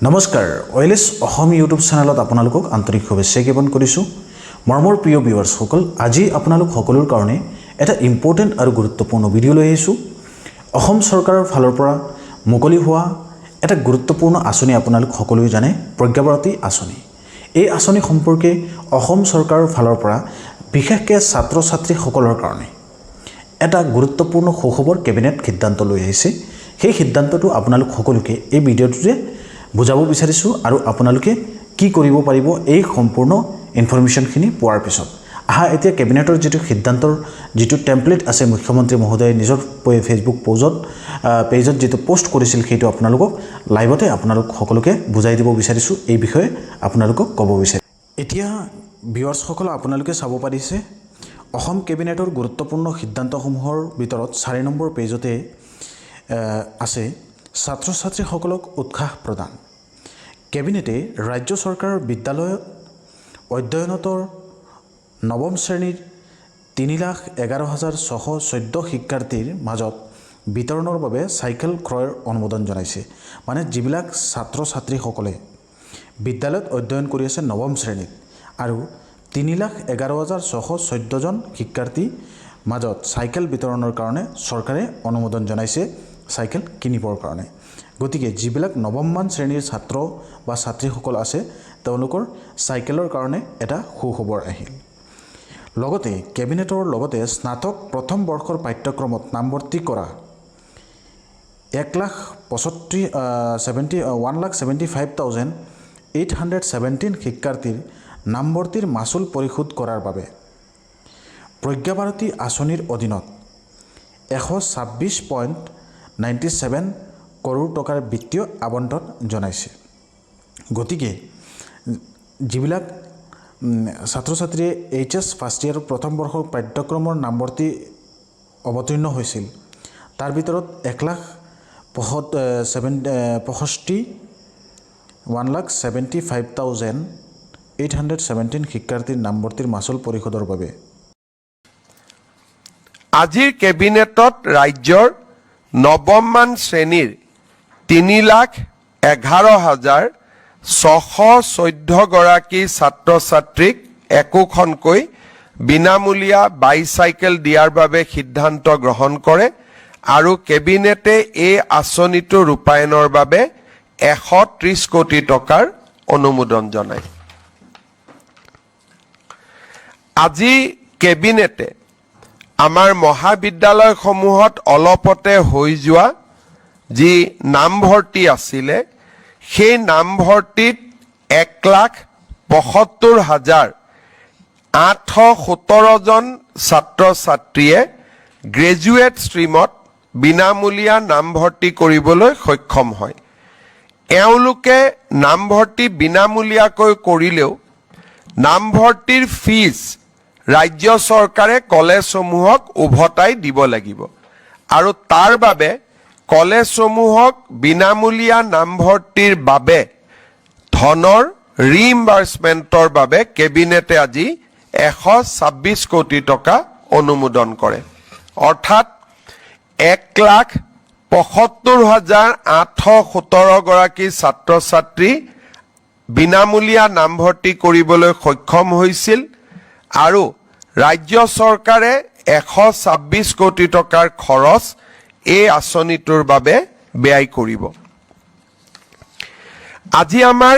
নমস্কাৰ ওয়েলেছ অসম ইউটিউব চেনেলত আপোনালোকক আন্তৰিক শুভেচ্ছা জ্ঞাপন কৰিছোঁ মৰমৰ প্ৰিয় ভিউৱাৰ্ছসকল আজি আপোনালোক সকলোৰ কাৰণে এটা ইম্পৰ্টেণ্ট আৰু গুৰুত্বপূৰ্ণ ভিডিঅ' লৈ আহিছোঁ অসম চৰকাৰৰ ফালৰ পৰা মুকলি হোৱা এটা গুৰুত্বপূৰ্ণ আঁচনি আপোনালোক সকলোৱে জানে প্ৰজ্ঞাভাৰতী আঁচনি এই আঁচনি সম্পৰ্কে অসম চৰকাৰৰ ফালৰ পৰা বিশেষকৈ ছাত্ৰ ছাত্ৰীসকলৰ কাৰণে এটা গুৰুত্বপূৰ্ণ সুখবৰ কেবিনেট সিদ্ধান্ত লৈ আহিছে সেই সিদ্ধান্তটো আপোনালোক সকলোকে এই ভিডিঅ'টোতে বুজাব বিচাৰিছোঁ আৰু আপোনালোকে কি কৰিব পাৰিব এই সম্পূৰ্ণ ইনফৰমেশ্যনখিনি পোৱাৰ পিছত এতিয়া কেবিনেটৰ যেটো সিদ্ধান্তৰ যেটো টেমপ্লেট আছে মুখ্যমন্ত্ৰী মহোদয়ে নিজৰ ফেসবুক পেজত যেটো পোষ্ট কৰিছিল সেইটো আপোনালোকক লাইভতে আপোনালোক সকলোকে বুজাই দিব বিচাৰিছোঁ এই বিষয়ে আপোনালোকক ক'ব বিচাৰিছোঁ এতিয়া ভিউৱাৰ্ছসকল আপোনালোকে চাব পাৰিছে অসম কেবিনেটৰ গুৰুত্বপূৰ্ণ সিদ্ধান্তসমূহৰ ভিতৰত 4 নম্বৰ পেজতে আছে ছাত্ৰ ছাত্ৰীসকলক উৎসাহ প্ৰদান কেবিনেটে ৰাজ্য চৰকাৰৰ বিদ্যালয়ত অধ্যয়নতৰ নৱম শ্ৰেণীৰ 3,11,614 শিক্ষাৰ্থীৰ মাজত বিতৰণৰ বাবে চাইকেল ক্ৰয়ৰ অনুমোদন জনাইছে মানে যিবিলাক ছাত্ৰ ছাত্ৰীসকলে বিদ্যালয়ত অধ্যয়ন কৰি আছে নৱম শ্ৰেণীত আৰু 3,11,614 জন শিক্ষাৰ্থী মাজত চাইকেল বিতৰণৰ কাৰণে চৰকাৰে অনুমোদন জনাইছে চাইকেল কিনিবৰ কাৰণে গতিকে যিবিলাক নৱমমান শ্ৰেণীৰ ছাত্ৰ বা ছাত্ৰীসকল আছে তেওঁলোকৰ চাইকেলৰ কাৰণে এটা সুখবৰ আহিল লগতে কেবিনেটৰ লগতে স্নাতক প্ৰথম বৰ্ষৰ পাঠ্যক্ৰমত নামভৰ্তি কৰা 1,75,817 শিক্ষাৰ্থীৰ নামভৰ্তিৰ মাচুল পৰিশোধ কৰাৰ বাবে প্ৰজ্ঞাভাৰতী আঁচনিৰ অধীনত 126.97 কৰোৰ টকাৰ বিত্তীয় আবণ্টন জনাইছে গতিকে যিবিলাক ছাত্ৰ ছাত্ৰীয়ে এইচএছ ফাৰ্ষ্ট ইয়াৰ প্ৰথম বৰ্ষৰ পাঠ্যক্ৰমৰ নামভৰ্তি অৱতীৰ্ণ হৈছিল তাৰ ভিতৰত 1,75,817 শিক্ষাৰ্থীৰ নামভৰ্তিৰ মাচুল পৰিশোধৰ বাবে আজিৰ কেবিনেটত ৰাজ্যৰ নৱমমান শ্ৰেণীৰ 3,11,614 গৰাকী ছাত্ৰ ছাত্ৰীক একোখনকৈ বিনামূলীয়া বাইচাইকেল দিয়াৰ বাবে সিদ্ধান্ত গ্ৰহণ কৰে আৰু কেবিনেটে এই আঁচনিটো ৰূপায়ণৰ বাবে 130 কোটি টকাৰ অনুমোদন জনায় আজি কেবিনেটে আমাৰ মহাবিদ্যালয়সমূহত অলপতে হৈ যোৱা যি নামভৰ্তি আছিলে সেই নামভৰ্তিত 1,75,817 জন ছাত্ৰ ছাত্ৰীয়ে গ্ৰেজুৱেট ষ্ট্ৰীমত বিনামূলীয়া নামভৰ্তি কৰিবলৈ সক্ষম হয় এওঁলোকে নামভৰ্তি বিনামূলীয়াকৈ কৰিলেও নামভৰ্তিৰ ফিজ ৰাজ্য চৰকাৰে কলেজসমূহক উভতাই দিব লাগিব আৰু তাৰ বাবে কলেজসমূহক বিনামূলীয়া নামভৰ্তিৰ বাবে ধনৰ ৰিইম্বাৰ্সমেণ্টৰ বাবে কেবিনেটে আজি 126 কোটি টকা অনুমোদন কৰে অৰ্থাৎ 1,75,817 গৰাকী ছাত্ৰ ছাত্ৰী বিনামূলীয়া নামভৰ্তি কৰিবলৈ সক্ষম হৈছিল আৰু ৰাজ্য চৰকাৰে 126 কোটি টকাৰ খৰচ এই আঁচনিটোৰ বাবে ব্যয় কৰিব আজি আমাৰ